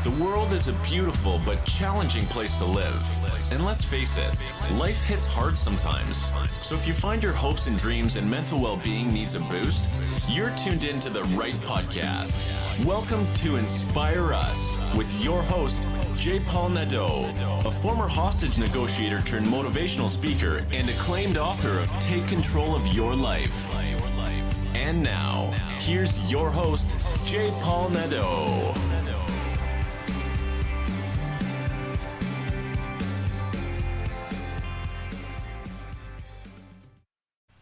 The world is a beautiful but challenging place to live. And let's face it, life hits hard sometimes. So if you find your hopes and dreams and mental well-being needs a boost, you're tuned into the right podcast. Welcome to Inspire Us with your host, J. Paul Nadeau, a former hostage negotiator turned motivational speaker and acclaimed author of Take Control of Your Life. And now, here's your host, J. Paul Nadeau.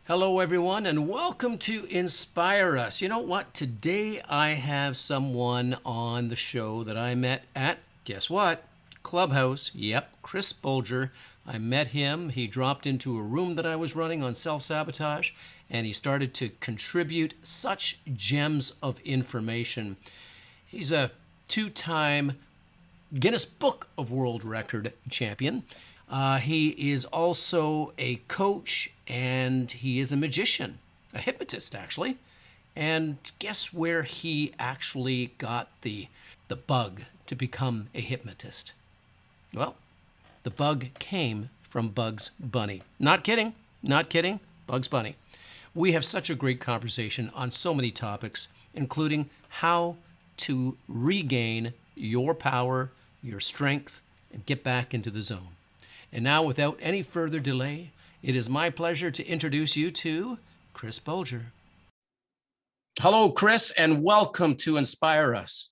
Hello, everyone, and welcome to Inspire Us. You know what? Today I have someone on the show that I met at, guess what? Clubhouse. Yep, Chris Bolger. I met him. He dropped into a room that I was running on Sabotage, and he started to contribute such gems of information. He's a two-time Guinness Book of World Record champion. He is also a coach, and he is a magician, a hypnotist, actually. And guess where he actually got the bug to become a hypnotist? Well, the bug came from Bugs Bunny. Not kidding, Bugs Bunny. We have such a great conversation on so many topics, including how to regain your power, your strength, and get back into the zone. And now, without any further delay, it is my pleasure to introduce you to Chris Bolger. Hello, Chris, and welcome to Inspire Us.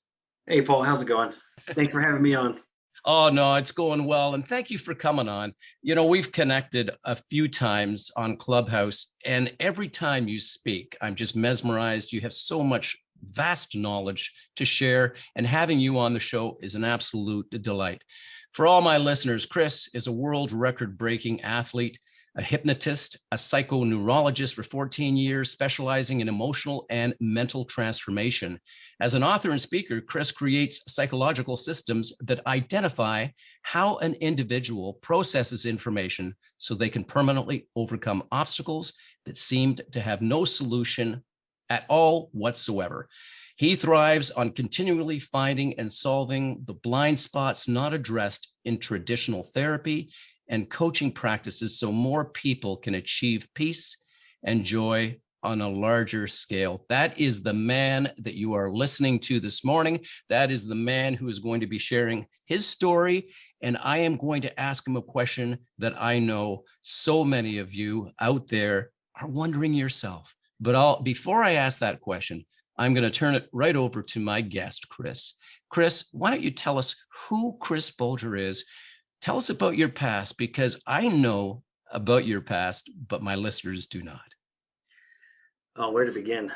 Hey, Paul, how's it going? Thanks for having me on. Oh, no, it's going well, and thank you for coming on. You know, we've connected a few times on Clubhouse, and every time you speak, I'm just mesmerized. You have so much vast knowledge to share, and having you on the show is an absolute delight. For all my listeners, Chris is a world record-breaking athlete, a hypnotist, a psychoneurologist for 14 years, specializing in emotional and mental transformation. As an author and speaker, Chris creates psychological systems that identify how an individual processes information so they can permanently overcome obstacles that seemed to have no solution at all whatsoever. He thrives on continually finding and solving the blind spots not addressed in traditional therapy and coaching practices so more people can achieve peace and joy on a larger scale. That is the man that you are listening to this morning. That is the man who is going to be sharing his story. And I am going to ask him a question that I know so many of you out there are wondering yourself. But before I ask that question, I'm going to turn it right over to my guest, Chris. Chris, why don't you tell us who Chris Bolger is? Tell us about your past, because I know about your past, but my listeners do not. Oh, where to begin?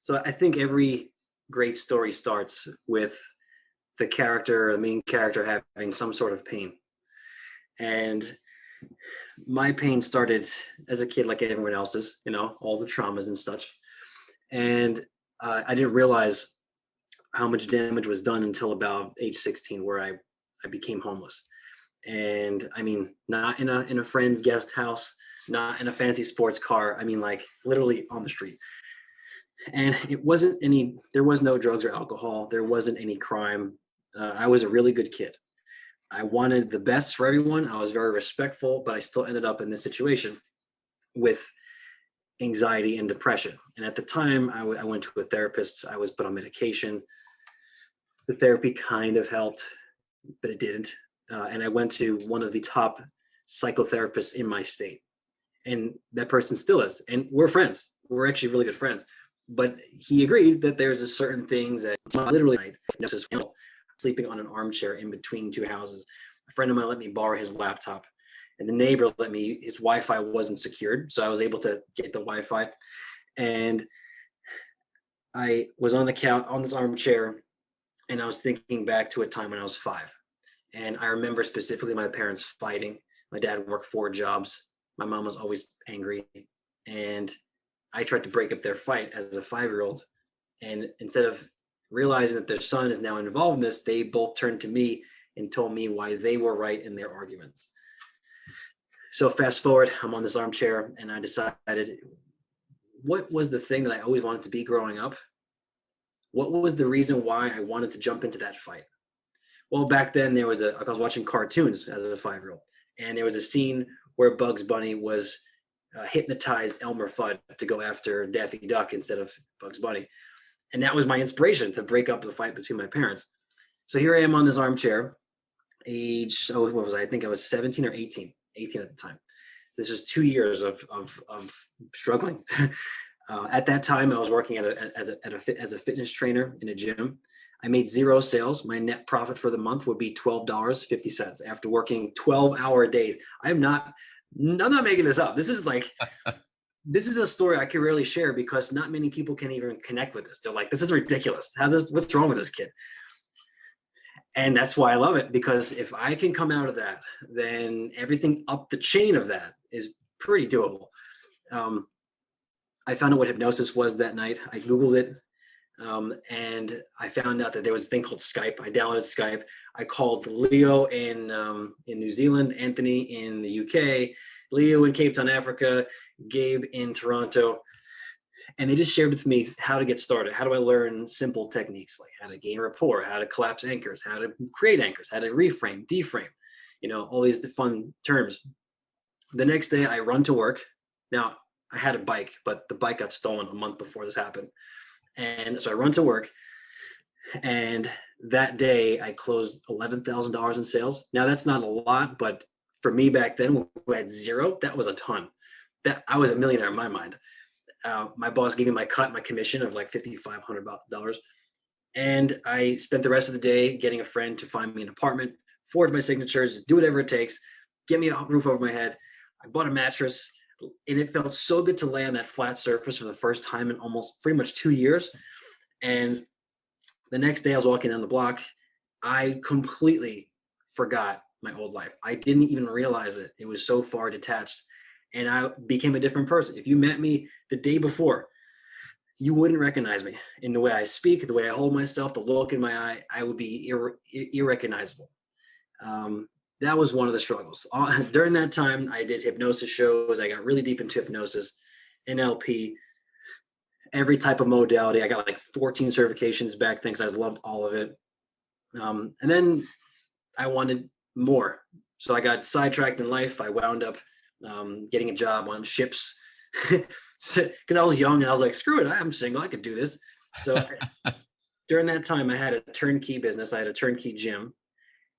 So I think every great story starts with the main character having some sort of pain. And my pain started as a kid like everyone else's, all the traumas and such. And I didn't realize how much damage was done until about age 16, where I became homeless. And I mean, not in a friend's guest house, not in a fancy sports car. I mean, like literally on the street. And there was no drugs or alcohol. There wasn't any crime. I was a really good kid. I wanted the best for everyone. I was very respectful, but I still ended up in this situation with anxiety and depression. And at the time I went to a therapist. I was put on medication. The therapy kind of helped, but it didn't. And I went to one of the top psychotherapists in my state. And that person still is. And we're friends. We're actually really good friends. But he agreed that there's a certain things that literally sleeping on an armchair in between two houses. A friend of mine let me borrow his laptop. And the neighbor his Wi-Fi wasn't secured. So I was able to get the Wi-Fi. And I was on the couch, on this armchair, and I was thinking back to a time when I was 5. And I remember specifically my parents fighting. My dad worked 4 jobs. My mom was always angry. And I tried to break up their fight as a 5-year-old. And instead of realizing that their son is now involved in this, they both turned to me and told me why they were right in their arguments. So fast forward, I'm on this armchair, and I decided, what was the thing that I always wanted to be growing up? What was the reason why I wanted to jump into that fight? Well, back then I was watching cartoons as a 5-year-old, and there was a scene where Bugs Bunny was hypnotized Elmer Fudd to go after Daffy Duck instead of Bugs Bunny. And that was my inspiration to break up the fight between my parents. So here I am on this armchair, what was I? I think I was 17 or 18 at the time. This is 2 years of struggling. At that time, I was working as a fitness trainer in a gym. I made 0 sales. My net profit for the month would be $12.50 after working 12-hour days. I'm not making this up. This is a story I can rarely share because not many people can even connect with this. They're like, this is ridiculous. What's wrong with this kid? And that's why I love it, because if I can come out of that, then everything up the chain of that is pretty doable. I found out what hypnosis was that night. I Googled it, and I found out that there was a thing called Skype. I downloaded Skype. I called Leo in New Zealand, Anthony in the UK, Leo in Cape Town, Africa, Gabe in Toronto. And they just shared with me how to get started. How do I learn simple techniques, like how to gain rapport, how to collapse anchors, how to create anchors, how to reframe, deframe, all these fun terms. The next day I run to work. Now I had a bike, but the bike got stolen a month before this happened. And so I run to work, and that day I closed $11,000 in sales. Now that's not a lot, but for me back then, who had 0, that was a ton. That I was a millionaire in my mind. My boss gave me my commission of like $5,500. And I spent the rest of the day getting a friend to find me an apartment, forge my signatures, do whatever it takes, get me a roof over my head. I bought a mattress, and it felt so good to lay on that flat surface for the first time in almost pretty much 2 years. And the next day I was walking down the block. I completely forgot my old life. I didn't even realize it. It was so far detached. And I became a different person. If you met me the day before, you wouldn't recognize me in the way I speak, the way I hold myself, the look in my eye. I would be irrecognizable. That was one of the struggles. During that time, I did hypnosis shows. I got really deep into hypnosis, NLP, every type of modality. I got like 14 certifications back then because I loved all of it. And then I wanted more. So I got sidetracked in life. I wound up getting a job on ships because I was young and I was like, screw it, I'm single, I could do this. So during that time, I had a turnkey business. I had a turnkey gym,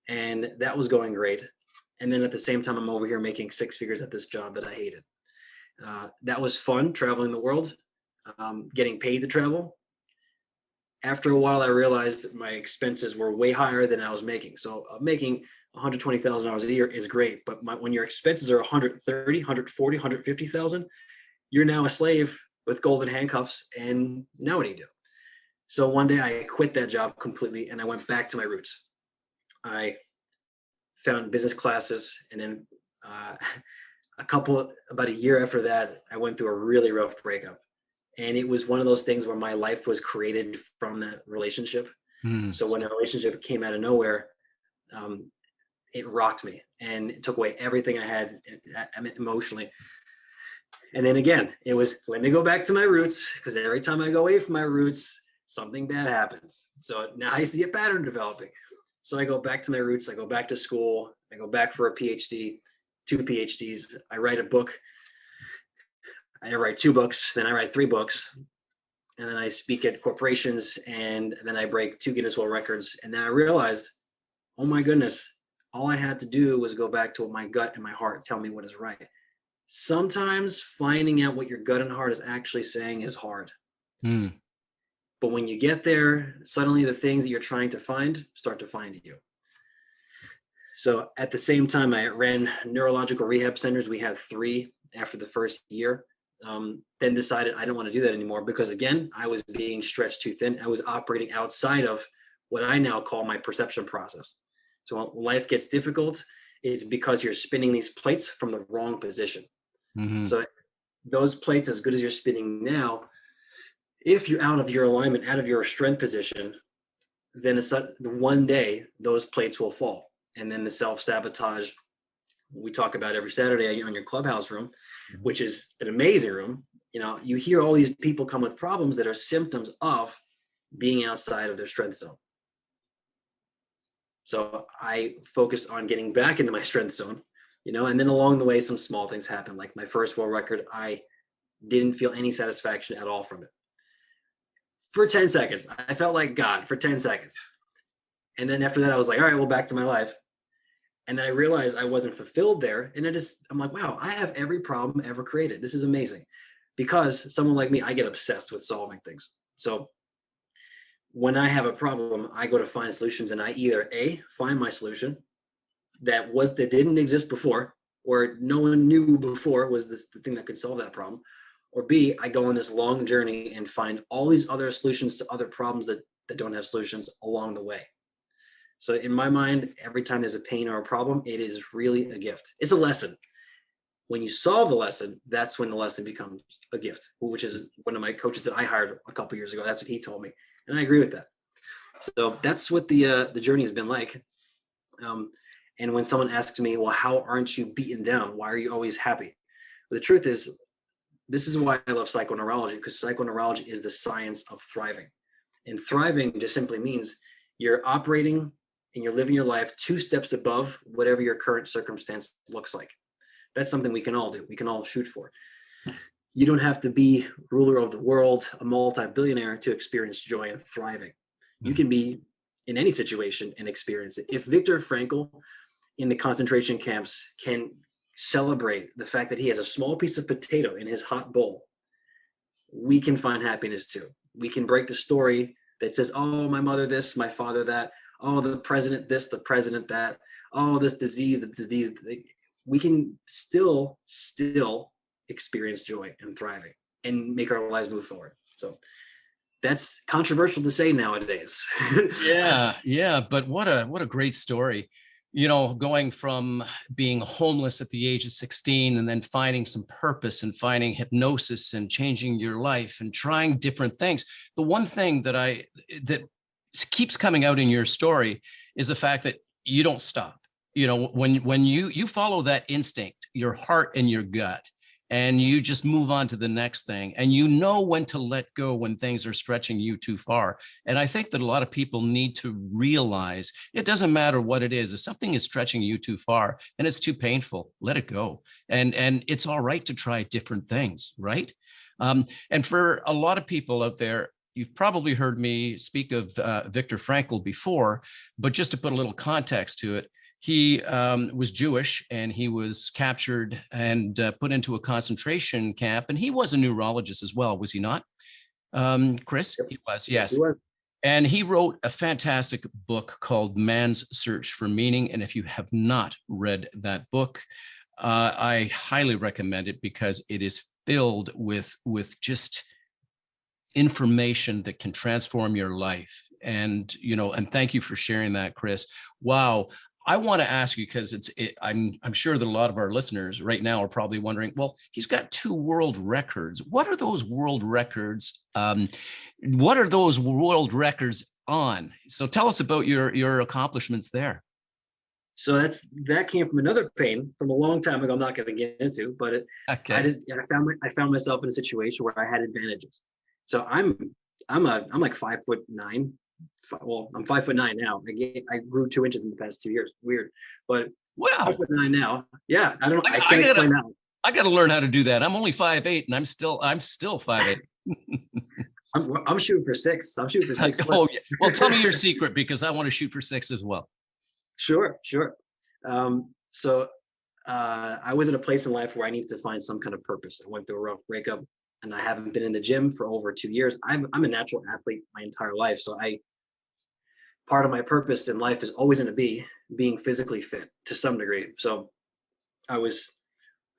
and that was going great. And then at the same time, I'm over here making 6 figures at this job that I hated. That was fun, traveling the world, getting paid to travel. After a while, I realized my expenses were way higher than I was making. So making $120,000 a year is great, but when your expenses are 130, 140, 150,000, you're now a slave with golden handcuffs. And now what do you do? So one day I quit that job completely, and I went back to my roots. I found business classes, and then about a year after that, I went through a really rough breakup. And it was one of those things where my life was created from that relationship. So when the relationship came out of nowhere, it rocked me, and it took away everything I had emotionally. And then again, it was, let me go back to my roots, because every time I go away from my roots, something bad happens. So now I see a pattern developing. So I go back to my roots. I go back to school. I go back for a PhD, 2 PhDs. I write a book. I write 2 books, then I write 3 books, and then I speak at corporations, and then I break 2 Guinness World Records. And then I realized, oh my goodness, all I had to do was go back to what my gut and my heart tell me what is right. Sometimes finding out what your gut and heart is actually saying is hard. But when you get there, suddenly the things that you're trying to find start to find you. So at the same time, I ran neurological rehab centers. We had 3 after the first year. Then decided I don't want to do that anymore, because again, I was being stretched too thin. I was operating outside of what I now call my perception process. So when life gets difficult, it's because you're spinning these plates from the wrong position. So those plates, as good as you're spinning now, if you're out of your alignment, out of your strength position, then one day those plates will fall. And then the self-sabotage we talk about every Saturday on your clubhouse room, which is an amazing room. You hear all these people come with problems that are symptoms of being outside of their strength zone. So I focused on getting back into my strength zone, and then along the way, some small things happened. Like my first world record, I didn't feel any satisfaction at all from it. For 10 seconds, I felt like God for 10 seconds. And then after that, I was like, all right, well, back to my life. And then I realized I wasn't fulfilled there. And I'm like, wow, I have every problem ever created. This is amazing. Because someone like me, I get obsessed with solving things. So when I have a problem, I go to find solutions, and I either find my solution that didn't exist before, or no one knew before was the thing that could solve that problem. Or B, I go on this long journey and find all these other solutions to other problems that don't have solutions along the way. So in my mind, every time there's a pain or a problem, it is really a gift. It's a lesson. When you solve the lesson, that's when the lesson becomes a gift, which is one of my coaches that I hired a couple years ago. That's what he told me. And I agree with that. So that's what the journey has been like. And when someone asks me, well, how aren't you beaten down? Why are you always happy? But the truth is, this is why I love psychoneurology, because psychoneurology is the science of thriving. And thriving just simply means you're operating and you're living your life 2 steps above whatever your current circumstance looks like. That's something we can all do. We can all shoot for. You don't have to be ruler of the world, a multi-billionaire, to experience joy and thriving. You can be in any situation and experience it. If Viktor Frankl in the concentration camps can celebrate the fact that he has a small piece of potato in his hot bowl, we can find happiness too. We can break the story that says, oh, my mother this, my father that, oh, the president this, the president that, oh, this disease, the disease. We can still experience joy and thriving and make our lives move forward. So that's controversial to say nowadays. Yeah. But what a great story. Going from being homeless at the age of 16 and then finding some purpose and finding hypnosis and changing your life and trying different things. The one thing that keeps coming out in your story is the fact that you don't stop. When you follow that instinct, your heart and your gut, and you just move on to the next thing, and you know when to let go when things are stretching you too far. And I think that a lot of people need to realize it doesn't matter what it is. If something is stretching you too far and it's too painful, let it go. And it's all right to try different things, right? And for a lot of people out there, you've probably heard me speak of Viktor Frankl before, but just to put a little context to it, he was Jewish, and he was captured and put into a concentration camp. And he was a neurologist as well, was he not? Chris? Yep. He was, yes. He was. And he wrote a fantastic book called Man's Search for Meaning. And if you have not read that book, I highly recommend it, because it is filled with just information that can transform your life. And, and thank you for sharing that, Chris. Wow. I want to ask you, because I'm sure that a lot of our listeners right now are probably wondering, well, he's got 2 world records. What are those world records? What are those world records on? So tell us about your accomplishments there. So that came from another pain from a long time ago. I'm not going to get into, but okay. I found myself in a situation where I had advantages. So I'm like 5'9". Well, I'm 5'9" now. I grew 2 inches in the past 2 years. Weird, but wow, 5'9" now. Yeah, I don't know. I can't explain that. I got to learn how to do that. I'm only 5'8", and I'm still 5'8". I'm shooting for 6. I'm shooting for 6. Oh, yeah. Well, tell me your secret, because I want to shoot for 6 as well. Sure. So I was in a place in life where I needed to find some kind of purpose. I went through a rough breakup, and I haven't been in the gym for over 2 years. I'm a natural athlete my entire life, so part of my purpose in life is always going to be being physically fit to some degree. So I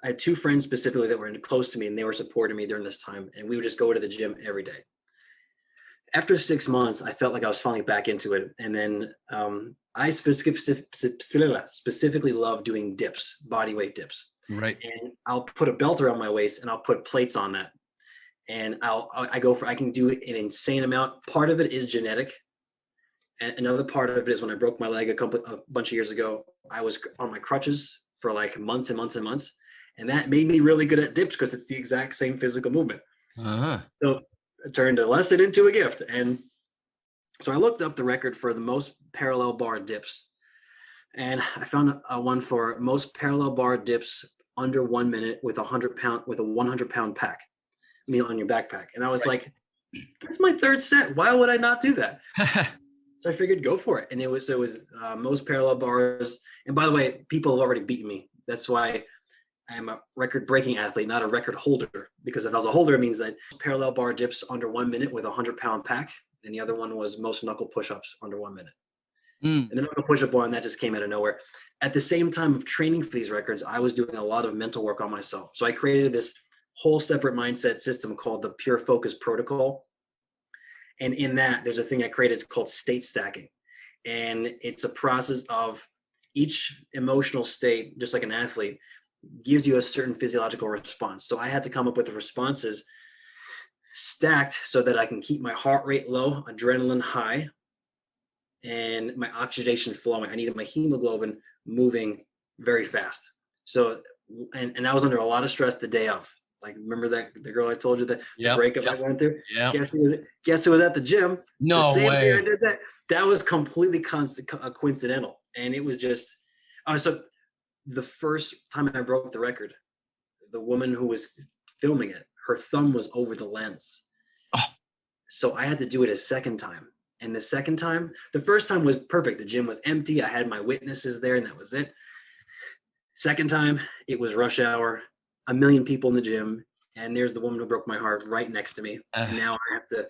had 2 friends specifically that were close to me, and they were supporting me during this time. And we would just go to the gym every day. After 6 months, I felt like I was finally back into it. And then I specifically love doing dips, body weight dips. Right. And I'll put a belt around my waist, and I'll put plates on that. And I can do an insane amount. Part of it is genetic. And another part of it is when I broke my leg a bunch of years ago, I was on my crutches for like months and months and months. And that made me really good at dips, because it's the exact same physical movement. Uh-huh. So it turned a lesson into a gift. And so I looked up the record for the most parallel bar dips And I found one for most parallel bar dips under 1 minute with a 100-pound pack, on your backpack. And I was like, that's my third set. Why would I not do that? So I figured go for it. And it was most parallel bars. And by the way, people have already beaten me. That's why I'm a record-breaking athlete, not a record holder. Because if I was a holder, it means that parallel bar dips under 1 minute with a 100-pound pack. And the other one was most knuckle push-ups under 1 minute. And the knuckle push-up one, that just came out of nowhere. At the same time of training for these records, I was doing a lot of mental work on myself. So I created this whole separate mindset system called the Pure Focus Protocol. And in that, there's a thing I created called state stacking. And it's a process of each emotional state, just like an athlete, gives you a certain physiological response. So I had to come up with the responses stacked so that I can keep my heart rate low, adrenaline high, and my oxygenation flowing. I needed my hemoglobin moving very fast. So, and I was under a lot of stress the day of. Like, remember that the girl I told you that the breakup I went through? Yeah. Guess who was at the gym? No the same way. day I did that. That was completely coincidental. And it was just, so the first time I broke the record, the woman who was filming it, her thumb was over the lens. Oh. So I had to do it a second time. And the second time, the first time was perfect. The gym was empty. I had my witnesses there and that was it. Second time, it was rush hour, 1 million people in the gym. And there's the woman who broke my heart right next to me. And now I have to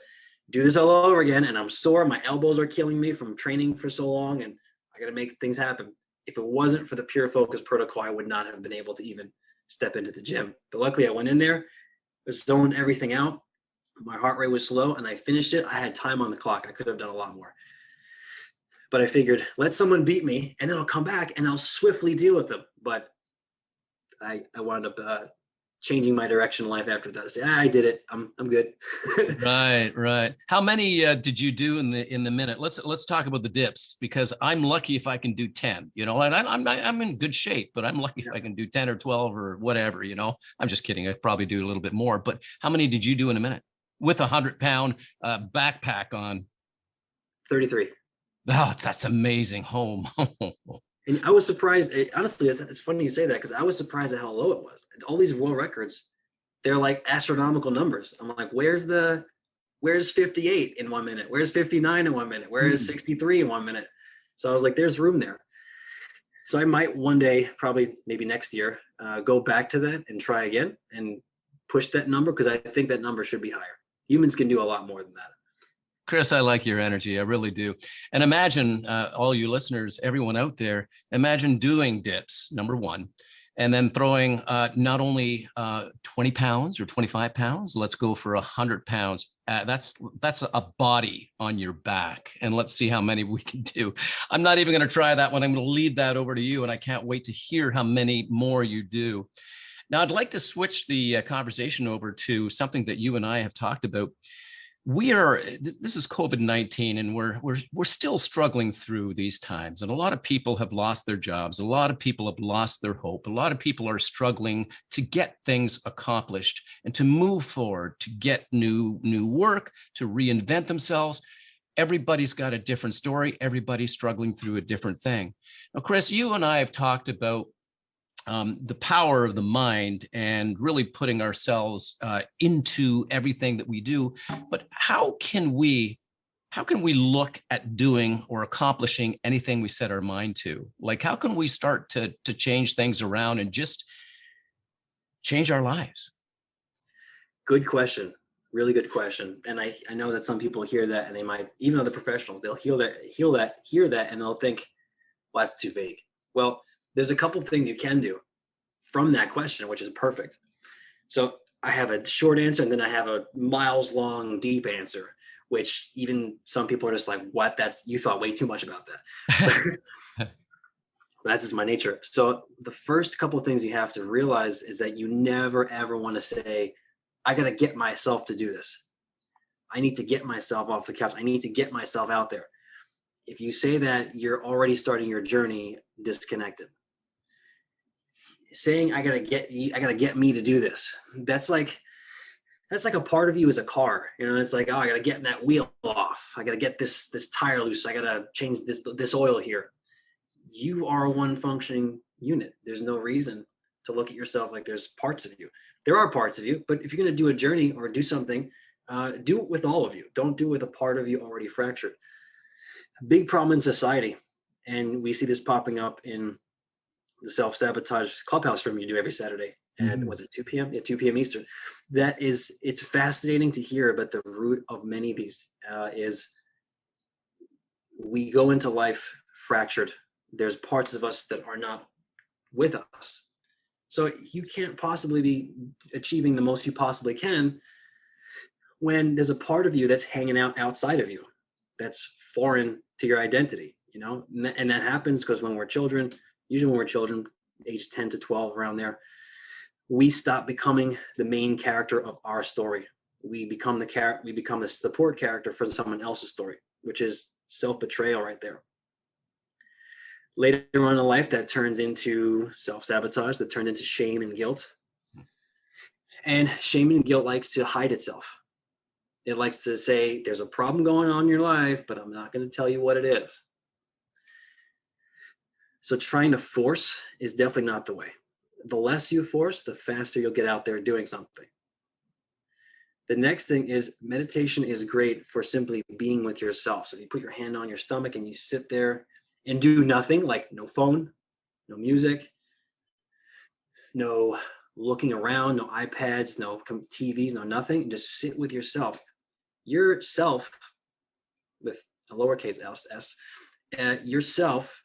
do this all over again. And I'm sore. My elbows are killing me from training for so long. And I got to make things happen. If it wasn't for the Pure Focus Protocol, I would not have been able to even step into the gym. But luckily I went in there, zoned everything out. My heart rate was slow and I finished it. I had time on the clock. I could have done a lot more. But I figured, let someone beat me and then I'll come back and I'll swiftly deal with them. But I wound up changing my direction in life after that. I said, I did it. I'm good. Right. How many did you do in the minute? Let's talk about the dips, because I'm lucky if I can do 10, and I'm in good shape, but I'm lucky if I can do 10 or 12 or whatever, I'm just kidding. I'd probably do a little bit more, but how many did you do in a minute with a 100-pound backpack on? 33. Oh, that's amazing. Home. And I was surprised. Honestly, it's funny you say that because I was surprised at how low it was. All these world records, they're like astronomical numbers. I'm like, where's 58 in 1 minute? Where's 59 in 1 minute? Where is 63 in 1 minute? So I was like, there's room there. So I might one day, probably maybe next year, go back to that and try again and push that number, because I think that number should be higher. Humans can do a lot more than that. Chris, I like your energy. I really do. And imagine all you listeners, everyone out there, imagine doing dips, number one, and then throwing not only 20 pounds or 25 pounds, let's go for 100 pounds. That's a body on your back. And let's see how many we can do. I'm not even going to try that one. I'm going to leave that over to you. And I can't wait to hear how many more you do. Now, I'd like to switch the conversation over to something that you and I have talked about. This is COVID-19, and we're still struggling through these times. And a lot of people have lost their jobs. A lot of people have lost their hope. A lot of people are struggling to get things accomplished and to move forward, to get new work, to reinvent themselves. Everybody's got a different story. Everybody's struggling through a different thing. Now, Chris, you and I have talked about the power of the mind and really putting ourselves into everything that we do. But how can we look at doing or accomplishing anything we set our mind to? Like, how can we start to change things around and just change our lives? Good question. Really good question. And I know that some people hear that and they might, even though the professionals, they'll hear that and they'll think, well, that's too vague. Well, there's a couple things you can do from that question, which is perfect. So I have a short answer and then I have a miles long, deep answer, which even some people are just like, what? You thought way too much about that. That's just my nature. So the first couple of things you have to realize is that you never, ever want to say, I got to get myself to do this. I need to get myself off the couch. I need to get myself out there. If you say that, you're already starting your journey disconnected. Saying I gotta get me to do this. That's like a part of you as a car. It's like, oh, I gotta get that wheel off. I gotta get this tire loose. I gotta change this oil here. you are one functioning unit. There's no reason to look at yourself like there's parts of you. There are parts of you, but if you're going to do a journey or do something, do it with all of you. Don't do it with a part of you already fractured. A big problem in society, and we see this popping up in the self-sabotage clubhouse room you do every Saturday at, was it 2 p.m? Yeah, 2 p.m. Eastern. It's fascinating to hear, but the root of many of these is we go into life fractured. There's parts of us that are not with us. So you can't possibly be achieving the most you possibly can when there's a part of you that's hanging out outside of you, that's foreign to your identity, you know? And that happens because when we're children, usually when we're children, age 10 to 12, around there, we stop becoming the main character of our story. We become the support character for someone else's story, which is self-betrayal right there. Later on in life, that turns into self-sabotage, that turns into shame and guilt. And shame and guilt likes to hide itself. It likes to say, there's a problem going on in your life, but I'm not going to tell you what it is. So trying to force is definitely not the way. The less you force, the faster you'll get out there doing something. The next thing is meditation is great for simply being with yourself. So if you put your hand on your stomach and you sit there and do nothing, like no phone, no music, no looking around, no iPads, no TVs, no nothing, just sit with yourself. Yourself, with a lowercase s, yourself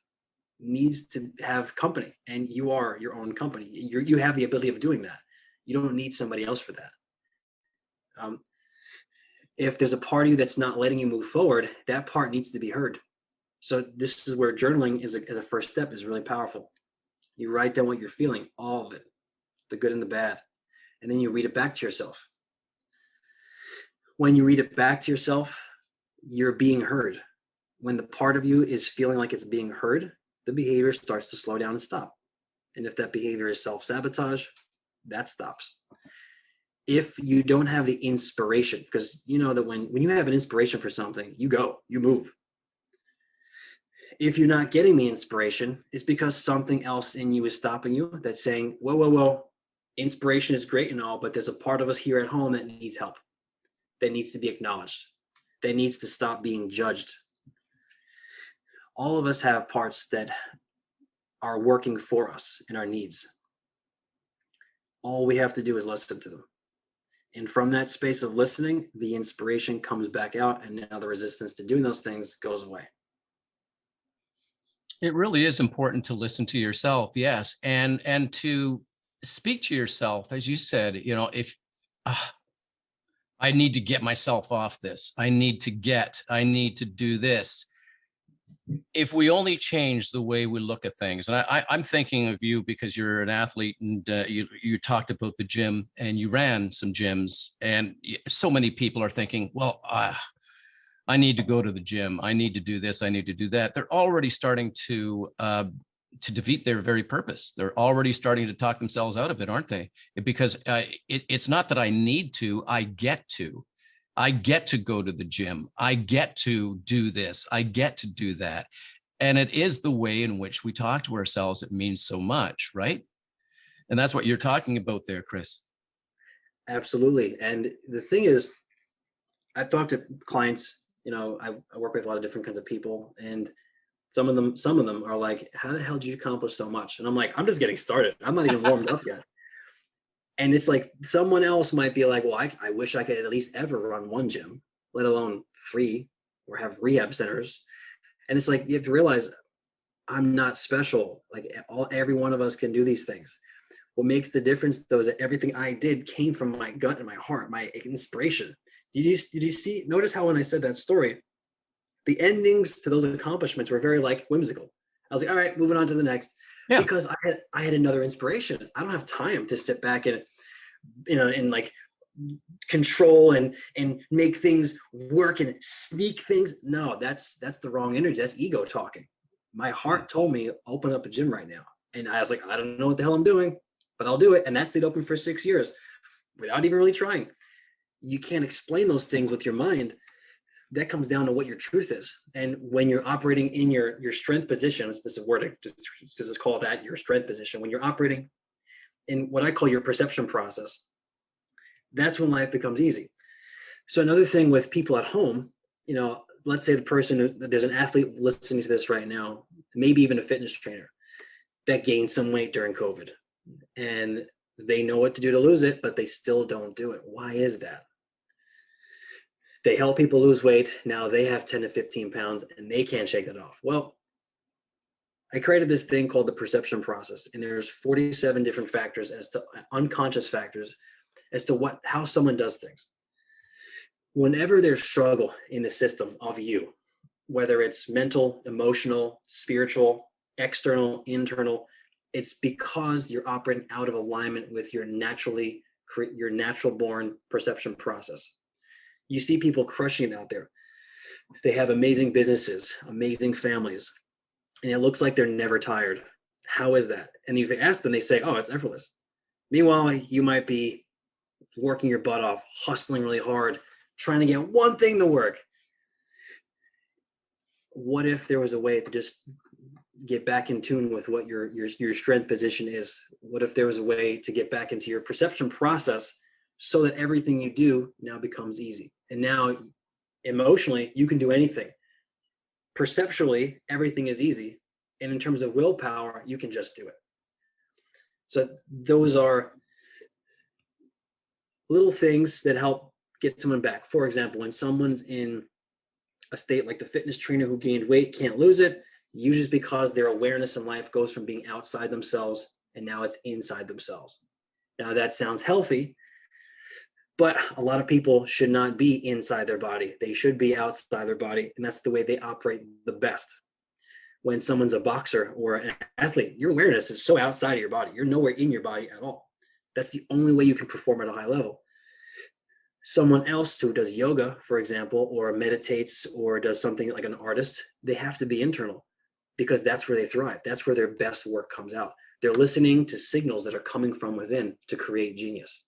needs to have company, and you are your own company. You have the ability of doing that. You don't need somebody else for that. If there's a part of you that's not letting you move forward, that part needs to be heard. So this is where journaling is a first step, is really powerful. You write down what you're feeling, all of it, the good and the bad, and then you read it back to yourself. When you read it back to yourself, you're being heard. When the part of you is feeling like it's being heard, the behavior starts to slow down and stop. And if that behavior is self-sabotage, that stops. If you don't have the inspiration, because you know that when you have an inspiration for something, you go, you move. If you're not getting the inspiration, it's because something else in you is stopping you, that's saying, whoa, inspiration is great and all, but there's a part of us here at home that needs help, that needs to be acknowledged, that needs to stop being judged. All of us have parts that are working for us in our needs. All we have to do is listen to them. And from that space of listening, the inspiration comes back out, and now the resistance to doing those things goes away. It really is important to listen to yourself, yes, and to speak to yourself, as you said. You know, if I need to get myself off this, I need to do this. If we only change the way we look at things, and I'm thinking of you because you're an athlete, and you talked about the gym, and you ran some gyms, and so many people are thinking, well, I need to go to the gym, I need to do this, I need to do that. They're already starting to defeat their very purpose. They're already starting to talk themselves out of it, aren't they? Because it's not that I need to, I get to. I get to go to the gym. I get to do this. I get to do that. And it is the way in which we talk to ourselves that means so much, right? And that's what you're talking about there, Chris. Absolutely. And the thing is, I've talked to clients, you know, I work with a lot of different kinds of people, and some of them are like, how the hell did you accomplish so much? And I'm like, I'm just getting started. I'm not even warmed up yet. And it's like someone else might be like, well, I wish I could at least ever run one gym, let alone 3, or have rehab centers. And it's like, you have to realize I'm not special. Like every one of us can do these things. What makes the difference, though, is that everything I did came from my gut and my heart, my inspiration. Did you see, notice how when I said that story, the endings to those accomplishments were very like whimsical. I was like, all right, moving on to the next. Yeah. Because I had another inspiration. I don't have time to sit back and, you know, and like control and make things work and sneak things. No, that's the wrong energy. That's ego talking. My heart told me open up a gym right now. And I was like, I don't know what the hell I'm doing, but I'll do it. And that stayed open for 6 years without even really trying. You can't explain those things with your mind, that comes down to what your truth is. And when you're operating in your strength position, this is wording, just call that your strength position. When you're operating in what I call your perception process, that's when life becomes easy. So another thing with people at home, let's say there's an athlete listening to this right now, maybe even a fitness trainer that gained some weight during COVID, and they know what to do to lose it, but they still don't do it. Why is that? They help people lose weight. Now they have 10 to 15 pounds and they can't shake that off. Well, I created this thing called the perception process, and there's 47 different factors, as to unconscious factors, as to how someone does things. Whenever there's struggle in the system of you, whether it's mental, emotional, spiritual, external, internal, it's because you're operating out of alignment with your natural born perception process. You see people crushing it out there. They have amazing businesses, amazing families, and it looks like they're never tired. How is that? And if you ask them, they say, oh, it's effortless. Meanwhile, you might be working your butt off, hustling really hard, trying to get one thing to work. What if there was a way to just get back in tune with what your strength position is? What if there was a way to get back into your perception process so that everything you do now becomes easy? And now emotionally, you can do anything. Perceptually, everything is easy. And in terms of willpower, you can just do it. So those are little things that help get someone back. For example, when someone's in a state like the fitness trainer who gained weight, can't lose it, usually it's because their awareness in life goes from being outside themselves and now it's inside themselves. Now that sounds healthy, but a lot of people should not be inside their body. They should be outside their body, and that's the way they operate the best. When someone's a boxer or an athlete, your awareness is so outside of your body. You're nowhere in your body at all. That's the only way you can perform at a high level. Someone else who does yoga, for example, or meditates or does something like an artist, they have to be internal, because that's where they thrive. That's where their best work comes out. They're listening to signals that are coming from within to create genius.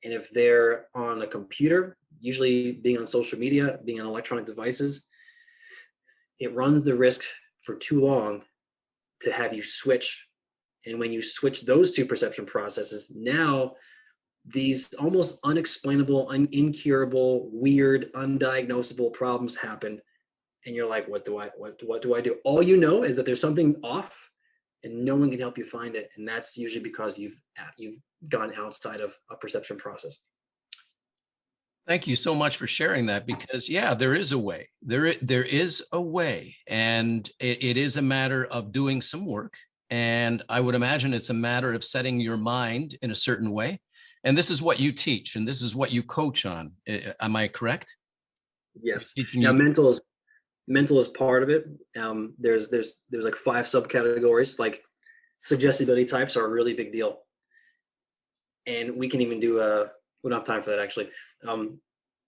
And if they're on a computer, usually being on social media, being on electronic devices, it runs the risk for too long to have you switch. And when you switch those two perception processes, now these almost unexplainable, incurable, weird, undiagnosable problems happen. And you're like, what do I do? All you know is that there's something off and no one can help you find it. And that's usually because you've gone outside of a perception process. Thank you so much for sharing that, because there is a way. There is a way, and it is a matter of doing some work. And I would imagine it's a matter of setting your mind in a certain way. And this is what you teach, and this is what you coach on. Am I correct? Yes. Now, mental is part of it. There's like 5 subcategories. Like suggestibility types are a really big deal. And we can even do we don't have time for that, actually. And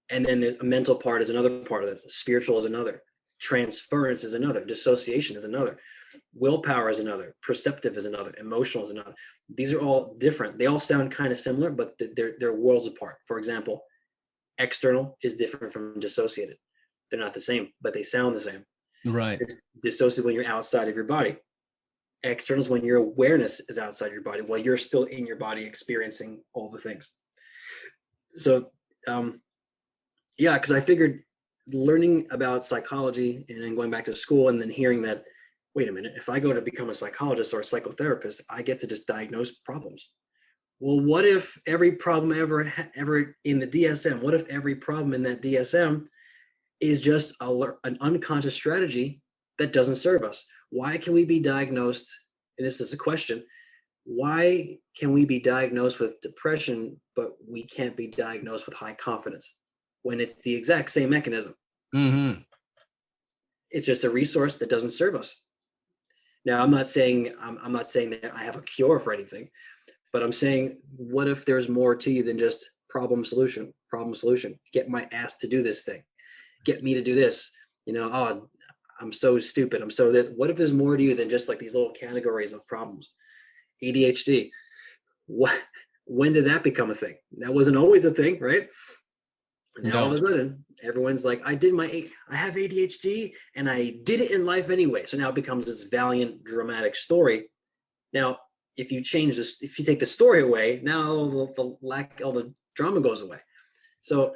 then there's a mental part is another part of this. Spiritual is another. Transference is another. Dissociation is another. Willpower is another. Perceptive is another. Emotional is another. These are all different. They all sound kind of similar, but they're worlds apart. For example, external is different from dissociated. They're not the same, but they sound the same. Right. It's dissociated when you're outside of your body. External is when your awareness is outside your body while you're still in your body experiencing all the things. So, because I figured learning about psychology and then going back to school and then hearing that, wait a minute, if I go to become a psychologist or a psychotherapist, I get to just diagnose problems. Well, what if every problem ever in the DSM, what if every problem in that DSM is just an unconscious strategy that doesn't serve us? Why can we be diagnosed, and this is a question, why can we be diagnosed with depression, but we can't be diagnosed with high confidence when it's the exact same mechanism? Mm-hmm. It's just a resource that doesn't serve us. Now, I'm not saying that I have a cure for anything, but I'm saying, what if there's more to you than just problem solution? Get my ass to do this thing. Get me to do this. I'm so stupid. I'm so this. What if there's more to you than just like these little categories of problems? ADHD. When did that become a thing? That wasn't always a thing, right? And now all of a sudden, everyone's like, I have ADHD and I did it in life anyway. So now it becomes this valiant, dramatic story. Now, if you change this, if you take the story away, now all the drama goes away. So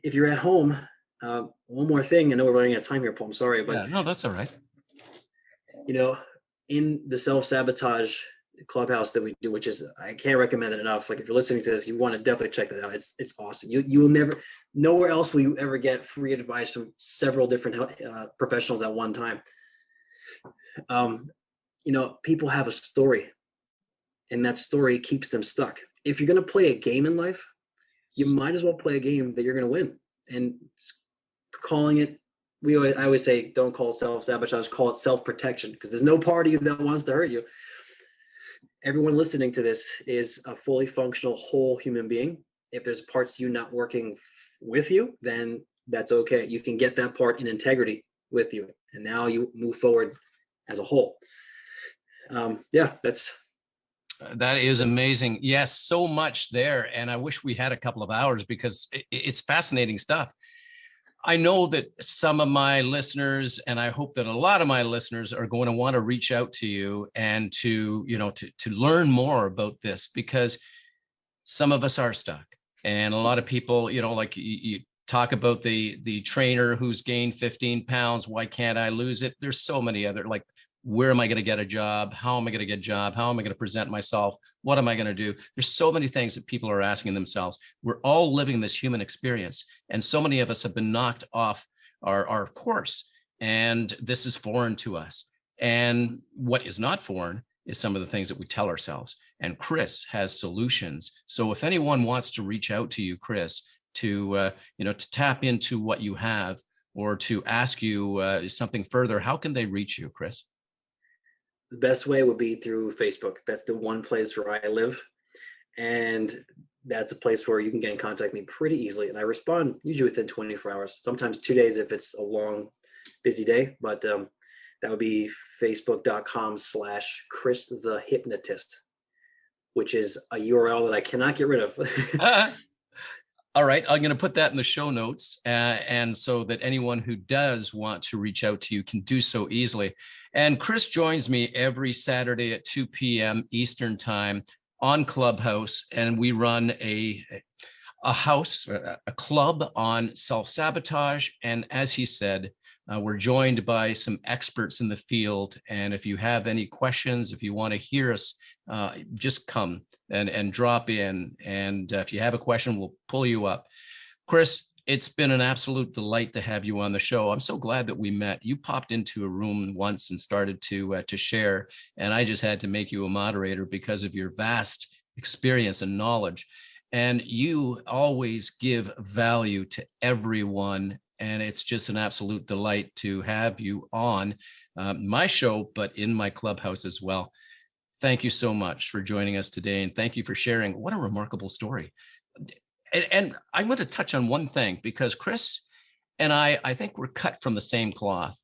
if you're at home, one more thing, I know we're running out of time here, Paul, I'm sorry, but yeah, no, that's all right. In the self-sabotage clubhouse that we do, which is, I can't recommend it enough. Like if you're listening to this, you want to definitely check that out. It's awesome. You will never, nowhere else will you ever get free advice from several different professionals at one time. People have a story, and that story keeps them stuck. If you're going to play a game in life, you might as well play a game that you're going to win. And calling it, I always say, don't call it self-sabotage, call it self-protection, because there's no part of you that wants to hurt you. Everyone listening to this is a fully functional, whole human being. If there's parts of you not working with you, then that's okay. You can get that part in integrity with you. And now you move forward as a whole. That is amazing. Yes, so much there. And I wish we had a couple of hours because it's fascinating stuff. I know that some of my listeners, and I hope that a lot of my listeners are going to want to reach out to you and to learn more about this, because some of us are stuck. And a lot of people, like you talk about the trainer who's gained 15 pounds. Why can't I lose it? There's so many other, like, where am I going to get a job? How am I going to get a job? How am I going to present myself? What am I going to do? There's so many things that people are asking themselves. We're all living this human experience. And so many of us have been knocked off our course. And this is foreign to us. And what is not foreign is some of the things that we tell ourselves. And Chris has solutions. So if anyone wants to reach out to you, Chris, to tap into what you have or to ask you something further, how can they reach you, Chris? The best way would be through Facebook. That's the one place where I live. And that's a place where you can get in contact with me pretty easily. And I respond usually within 24 hours, sometimes 2 days if it's a long, busy day. But that would be facebook.com/Chris the Hypnotist, which is a URL that I cannot get rid of. All right, I'm going to put that in the show notes, and so that anyone who does want to reach out to you can do so easily. And Chris joins me every Saturday at 2 p.m. Eastern Time on Clubhouse, and we run a club on self-sabotage. And as he said, we're joined by some experts in the field. And if you have any questions, if you want to hear us, just come and drop in. And if you have a question, we'll pull you up. Chris, it's been an absolute delight to have you on the show. I'm so glad that we met. You popped into a room once and started to share, and I just had to make you a moderator because of your vast experience and knowledge. And you always give value to everyone. And it's just an absolute delight to have you on my show, but in my clubhouse as well. Thank you so much for joining us today. And thank you for sharing. What a remarkable story. And I'm going to touch on one thing, because Chris and I think we're cut from the same cloth.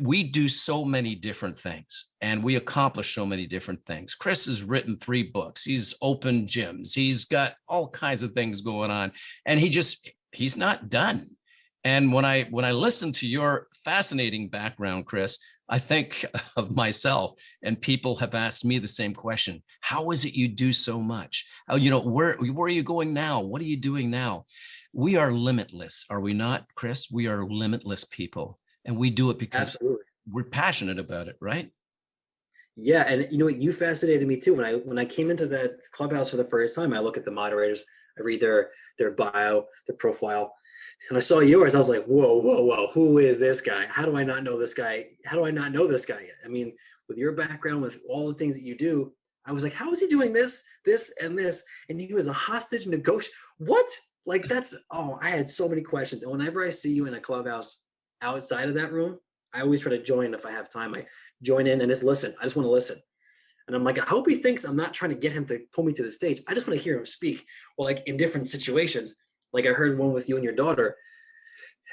We do so many different things, and we accomplish so many different things. Chris has written 3 books. He's opened gyms. He's got all kinds of things going on, and he's not done. And when I listen to your fascinating background, Chris, I think of myself, and people have asked me the same question. How is it you do so much? Where are you going now? What are you doing now? We are limitless, are we not, Chris? We are limitless people, and we do it because Absolutely. We're passionate about it, right? Yeah, and you fascinated me too. When I came into that clubhouse for the first time, I look at the moderators, I read their bio, their profile, and I saw yours. I was like, whoa, who is this guy? How do I not know this guy? How do I not know this guy yet? I mean, with your background, with all the things that you do, I was like, how is he doing this, and this? And he was a hostage negotiator. What? Like I had so many questions. And whenever I see you in a clubhouse outside of that room, I always try to join if I have time. I join in and just listen. I just want to listen. And I'm like, I hope he thinks I'm not trying to get him to pull me to the stage. I just want to hear him speak. Well, like in different situations. Like I heard one with you and your daughter,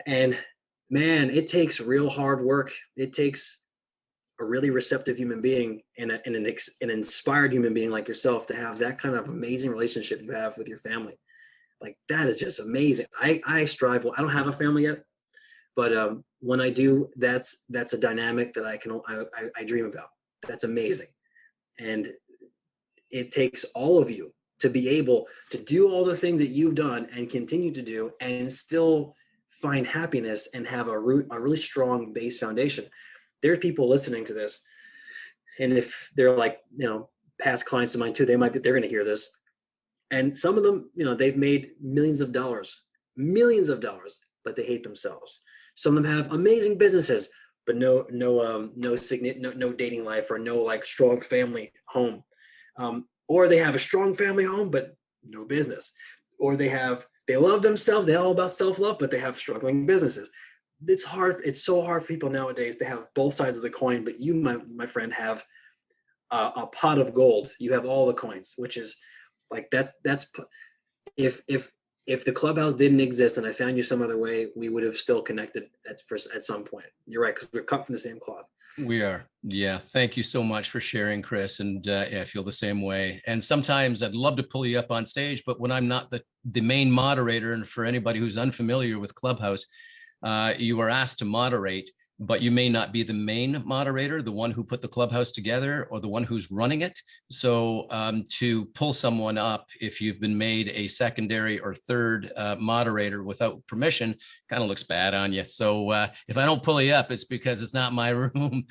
and man, it takes real hard work. It takes a really receptive human being and an inspired human being like yourself to have that kind of amazing relationship you have with your family. Like, that is just amazing. I strive. Well, I don't have a family yet, but when I do, that's a dynamic that I dream about. That's amazing. And it takes all of you to be able to do all the things that you've done and continue to do, and still find happiness and have a really strong base foundation. There's people listening to this, and if they're like, past clients of mine too, they're going to hear this. And some of them, they've made millions of dollars, but they hate themselves. Some of them have amazing businesses, but no dating life, or no like strong family home. Or they have a strong family home, but no business. Or they love themselves. They're all about self-love, but they have struggling businesses. It's hard. It's so hard for people nowadays to have both sides of the coin. But you, my friend, have a pot of gold. You have all the coins, which is like, that's if the clubhouse didn't exist and I found you some other way, we would have still connected at some point. You're right, because we're cut from the same cloth. We are. Yeah. Thank you so much for sharing, Chris. And I feel the same way. And sometimes I'd love to pull you up on stage, but when I'm not the main moderator, and for anybody who's unfamiliar with Clubhouse, you are asked to moderate, but you may not be the main moderator, the one who put the Clubhouse together, or the one who's running it. So to pull someone up, if you've been made a secondary or third moderator without permission, kind of looks bad on you. So if I don't pull you up, it's because it's not my room.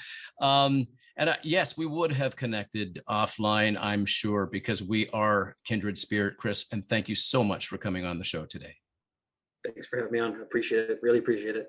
Yes, we would have connected offline, I'm sure, because we are kindred spirit, Chris. And thank you so much for coming on the show today. Thanks for having me on. I appreciate it. Really appreciate it.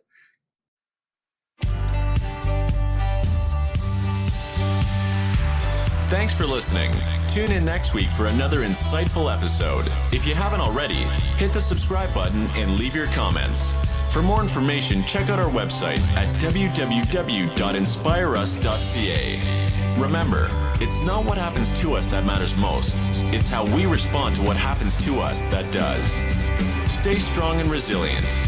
Thanks for listening. Tune in next week for another insightful episode. If you haven't already, hit the subscribe button and leave your comments. For more information, check out our website at www.inspireus.ca. Remember, it's not what happens to us that matters most. It's how we respond to what happens to us that does. Stay strong and resilient.